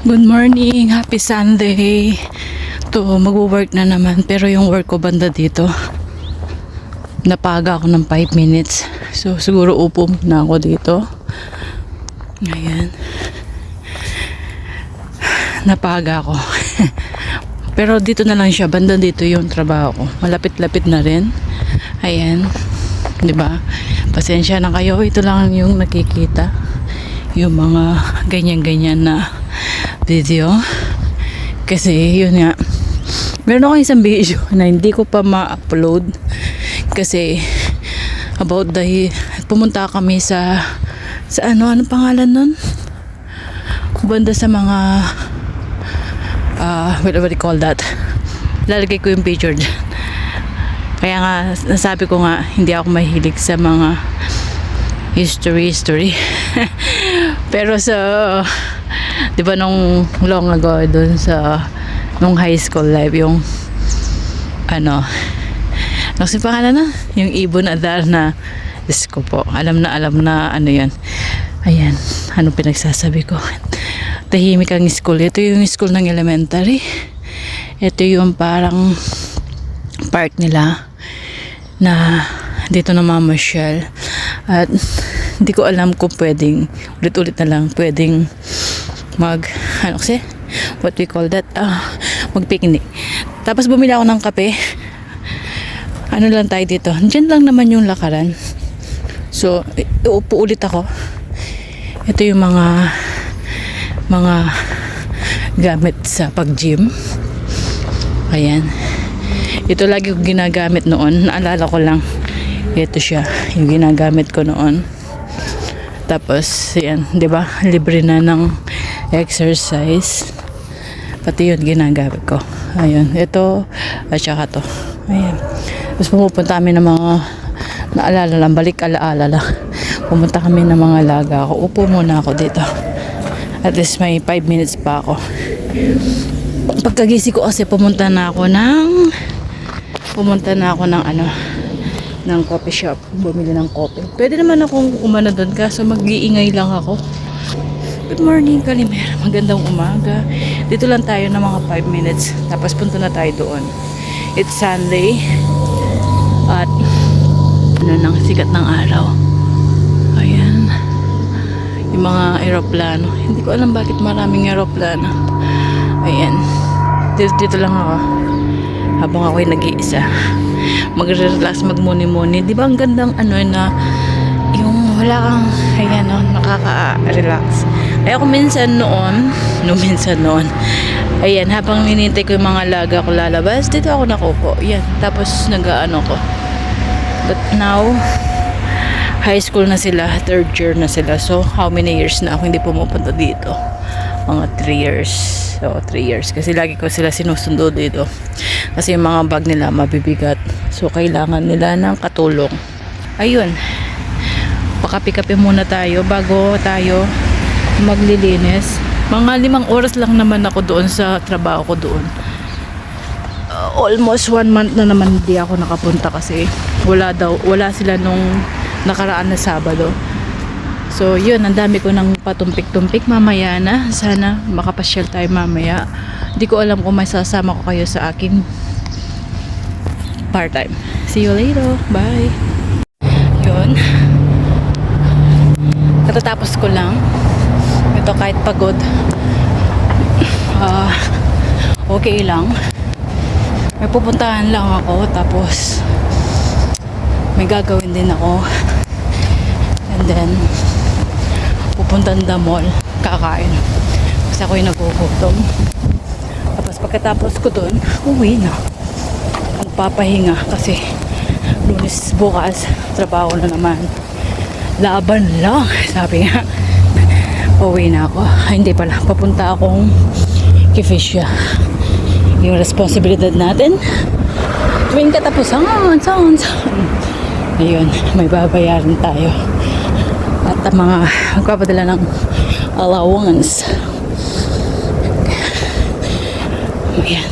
Good morning, happy Sunday. Magwo-work na naman, pero yung work ko banda dito. Napaga ako ng 5 minutes. So siguro upo na ako dito. Ayan. Napaga ako. Pero dito na lang siya, banda dito yung trabaho ko. Malapit-lapit na rin. Ayan. 'Di ba? Pasensya na kayo, ito lang yung nakikita. Yung mga ganyan-ganyan na video. Kasi yun nga, meron ako isang video na hindi ko pa ma-upload kasi about pumunta kami sa ano pangalan nun? Banda sa mga what do you call that? Lalagay ko yung picture dyan. Kaya nga, nasabi ko nga, hindi ako mahilig sa mga history. Pero di ba nung long ago doon nung high school life, yung ano si pangalan na yung Ibon Adar na disco po, alam na ano yan. Ayan, ano pinagsasabi ko, tahimik ang school. Ito yung school ng elementary, ito yung parang park nila na dito na mamasyal. At hindi ko alam kung pwedeng ulit-ulit na lang pwedeng what we call that, mag-picnic. Tapos bumili ako ng kape. Ano lang tayo dito, dyan lang naman yung lakaran. So uupo ulit ako. Ito yung mga gamit sa pag-gym. Ayan, ito lagi ko ginagamit noon. Naalala ko lang, ito siya yung ginagamit ko noon. Tapos yan, 'di ba? Libre na ng exercise. Pati yun ginagamit ko. Ayun, ito at saka to. Ayan. Tapos pumupunta kami ng mga naalala lang, balik alaala lang. Pumunta kami ng mga laga ako. Upo muna ako dito. At least may 5 minutes pa ako. Pagkagising ko kasi pumunta na ako ng ng coffee shop, bumili ng coffee. Pwede naman akong umano doon kaso mag-iingay lang ako. Good morning, Kalimera. Magandang umaga. Dito lang tayo ng mga 5 minutes. Tapos punta na tayo doon. It's Sunday. At nang sikat ng araw. Ayan. Yung mga eroplano. Hindi ko alam bakit maraming eroplano. Ayan. Dito lang ako. Habang ako'y nag-iisa. Magre-relax, magmuni-muni. Di ba ang gandang na yung wala kang nakaka-relax. Kaya kung minsan noon, ayan, habang ninintay ko yung mga laga ko lalabas, dito ako nakupo. Yan, tapos nag-aano ko. But now, high school na sila, 3rd year na sila. So, how many years na ako hindi pumupunta dito? Mga 3 years. So, 3 years. Kasi lagi ko sila sinusundo dito. Kasi yung mga bag nila mabibigat. So, kailangan nila ng katulong. Ayun. Pakapi-kapi muna tayo bago tayo maglilinis. Mga 5 oras lang naman ako doon sa trabaho ko doon. Almost 1 month na naman hindi ako nakapunta kasi wala sila nung nakaraan na Sabado. So, yun. Ang dami ko ng patumpik-tumpik. Mamaya na. Sana makapasyal tayo mamaya. Hindi ko alam kung may sasama ko kayo sa akin part-time. See you later. Bye. Yun. Katatapos ko lang. Ito kahit pagod. Okay lang. May pupuntahan lang ako. Tapos may gagawin din ako. And then pupuntan the mall. Kakain. kasi ako yung nagugutom. Tapos pagkatapos ko dun, uwi na. Magpapahinga kasi Lunes bukas, trabaho na naman. Laban lang, sabi nga. Uwi na ako. Ay, hindi pala, papunta akong Kifisya. Yung responsibilidad natin tuwing katapusan, ayun, may babayaran tayo. At ang mga magpapadala ng allowance. Ayan.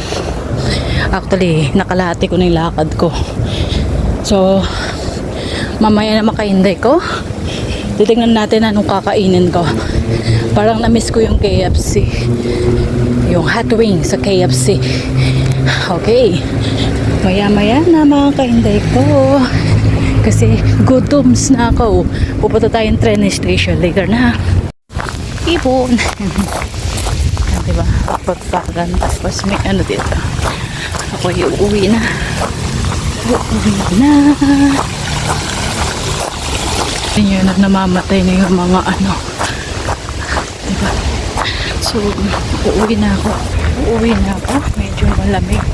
Actually, nakalahati ko na yung lakad ko. So, mamaya na makainday ko. Titingnan natin anong kakainin ko. Parang na-miss ko yung KFC. Yung hot wings sa KFC. Okay. Maya-maya na mga kainday ko. Kasi gutoms na ako. Pupunta tayong train station later na. Ibon. Diba? Pagpagan. Tapos may ano dito. Ako yung uwi na. Uwi na. Yun na namamatay na yung mga ano. Diba? So, uuwi na ako. Medyo malamig.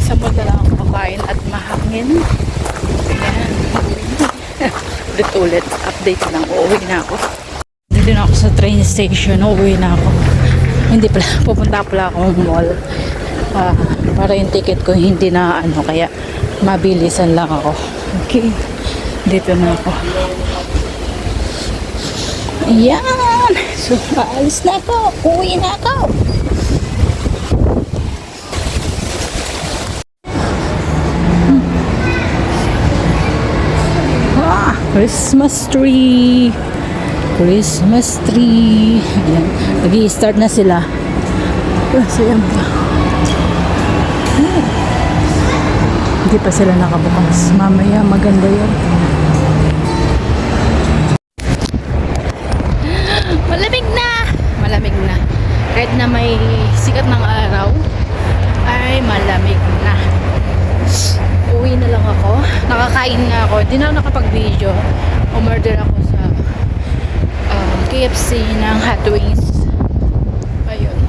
Sa mall na lang ako kakain at mahangin. Ayan. Ulit-ulit. Update lang. Uuwi na ako. Dito na ako sa train station. Uuwi na ako. Hindi pala. Pupunta pala akong mall. Para yung ticket ko hindi na ano. Kaya mabilisan lang ako. Okay. Dito na ako. Ayan. So, aalis na ako. Uwi na ako. Christmas tree. Christmas tree. Ayan. Nag-i-start na sila. Kasi yan pa. Hindi pa sila nakabukas. Mamaya maganda yan. Malamig na. Kahit na may sikat ng araw, ay malamig na. Uwi na lang ako. Nakakain na ako. Hindi na ako nakapag-video. Umorder ako sa KFC ng hot wings. Ayun.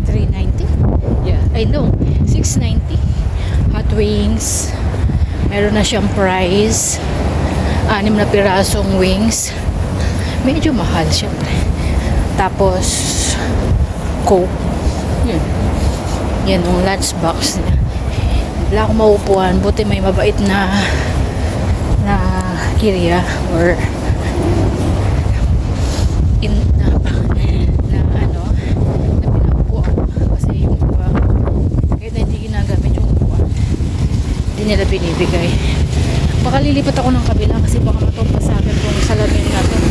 390? Yeah. I know. 690. Hot wings. Meron na siyang price. 6 na pirasong wings. Medyo mahal syempre. Tapos Coke. Yan yung lunch box niya. Wala akong maupuan. Buti may mabait na kirya or na ano na pinaupuan. Kasi yung iba kahit na hindi ginagamit yung upuan, hindi nila binibigay. Baka lilipat ako ng kabila kasi baka matumpa sa akin kung salamin natin.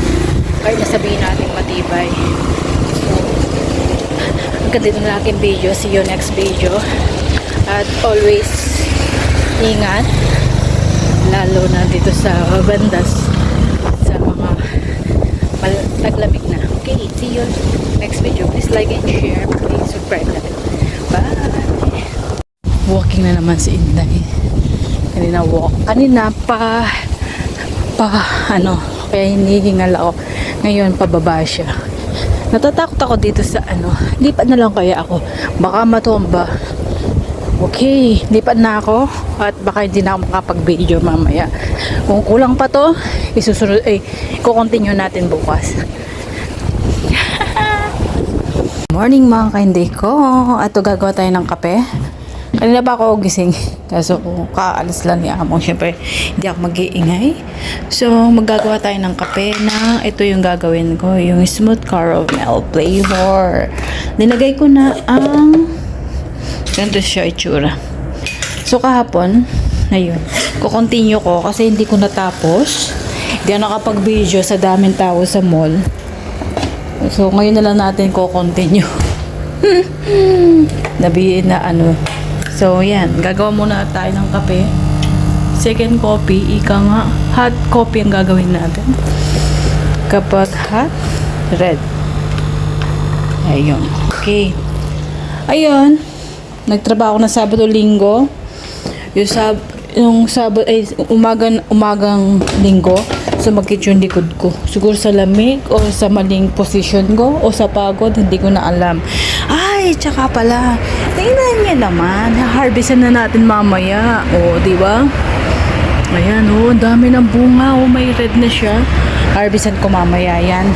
Kahit nasabihin natin matibay. So, hanggang dito na aking video. See you next video. At always ingat. Lalo na dito sa bandas. Sa mga taglamig na. Okay, see you next video. Please like and share. Please subscribe na rin. Bye! Walking na naman si Inday. Kanina pa ano, kaya hinihingal ako. Ngayon pababa siya. Natatakot ako dito sa ano, lipat na lang kaya ako, baka matumba. Okay, lipat na ako at baka hindi na ako makapag-video mamaya. Kung kulang pa to, isusunod, i-continue natin bukas. Morning mga kainday ko. Ato gagawa tayo ng kape. Kanina pa ako gising. Kaso kaalis lang ni Among. Siyempre, hindi ako mag-iingay. So, maggagawa tayo ng kape na ito yung gagawin ko. Yung smooth caramel flavor. Nilagay ko na ang ganito siya itsura. So, kahapon, ayun. Kukontinue ko kasi hindi ko natapos. Hindi ako nakapag-video sa daming tao sa mall. So, ngayon na lang natin kukontinue. Nabihin na ano. So, yan. Gagawa muna tayo ng kape. Second coffee, ika nga. Hot coffee ang gagawin natin. Kapag hot, red. Ayun. Okay. Ayun. Nagtrabaho na Sabado-Linggo. Yung umagang linggo. sumakit yung likod ko. Siguro sa lamig o sa maling position ko o sa pagod, hindi ko na alam. Ay, tsaka pala, tingnan niya naman, harvestan na natin mamaya. O, di ba? Ayan, ang dami ng bunga. May red na siya. Harvestan ko mamaya yan.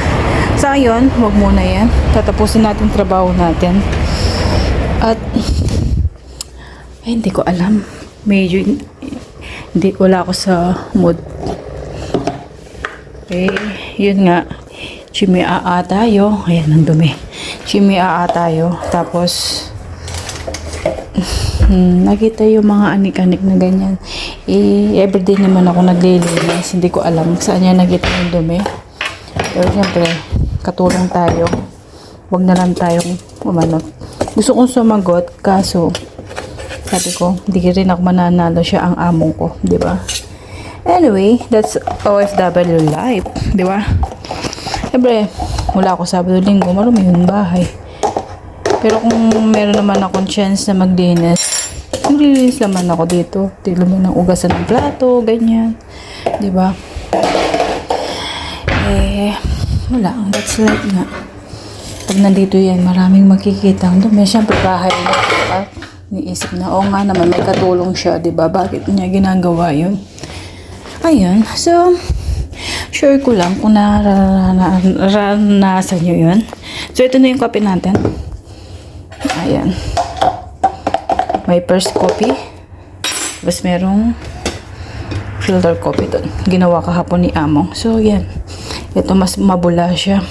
Sa ngayon, wag muna yan. Tatapusin natin trabaho natin. At, ay, hindi ko alam. Medyo, hindi, wala ako sa mood. Okay, yun nga. Chimiaa tayo. Ayan, ang dumi. Chimiaa tayo. Tapos, nakita yung mga anik-anik na ganyan. Everyday naman ako naglilinis. Hindi ko alam saan niya nakita yung dumi. Pero siyempre, katulong tayo. Huwag na lang tayong umanot. Gusto kong sumagot, kaso sabi ko, hindi rin ako mananalo, siya ang among ko, di ba? Anyway, that's OFW life, di ba? Siyempre, wala ako Sabado-Linggo, marumi yung bahay. Pero kung meron naman akong chance na maglinis, maglilinis naman ako dito. Tignan mo ng ugasan ng plato, ganyan. Di ba? Wala. That's like nga. Pag nandito yan, maraming makikita. May siyempre bahay na. At niisip na, oo nga naman, may katulong siya, di ba? Bakit niya ginagawa yun? Ayun. So, sure ko lang kung naranasan nyo yun. So, ito na yung copy natin. Ayan. May first copy. Tapos merong filter copy doon. Ginawa kahapon ni Among. So, yan. Ito mas mabula siya.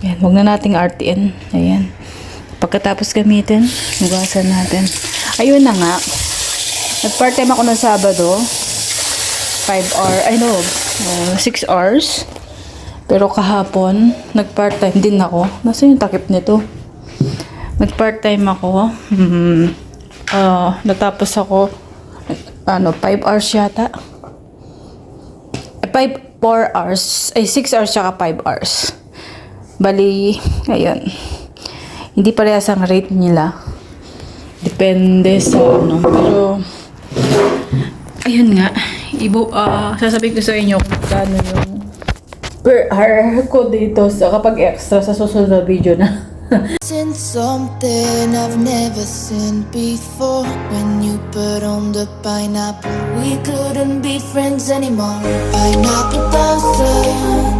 Ayan. Huwag na nating RTN. Ayan. Pagkatapos gamitin, hugasan natin. Ayun na nga. Nag-part-time ako ng Sabado. 5 hours. 6 hours. Pero kahapon, nag-part-time din ako. Nasa yung takip nito? Nag-part-time ako. Natapos ako 5 hours yata. 4 hours. 6 hours tsaka 5 hours. Bali, ayun. Hindi parehas ang rate nila. Depende sa Pero, ayun nga. Sasabihin ko sa inyo kung kano yung per hour ko dito kapag extra sa susunod na video na. Seen something I've never seen before. When you put on the pineapple, we couldn't be friends anymore. Pineapple blossom.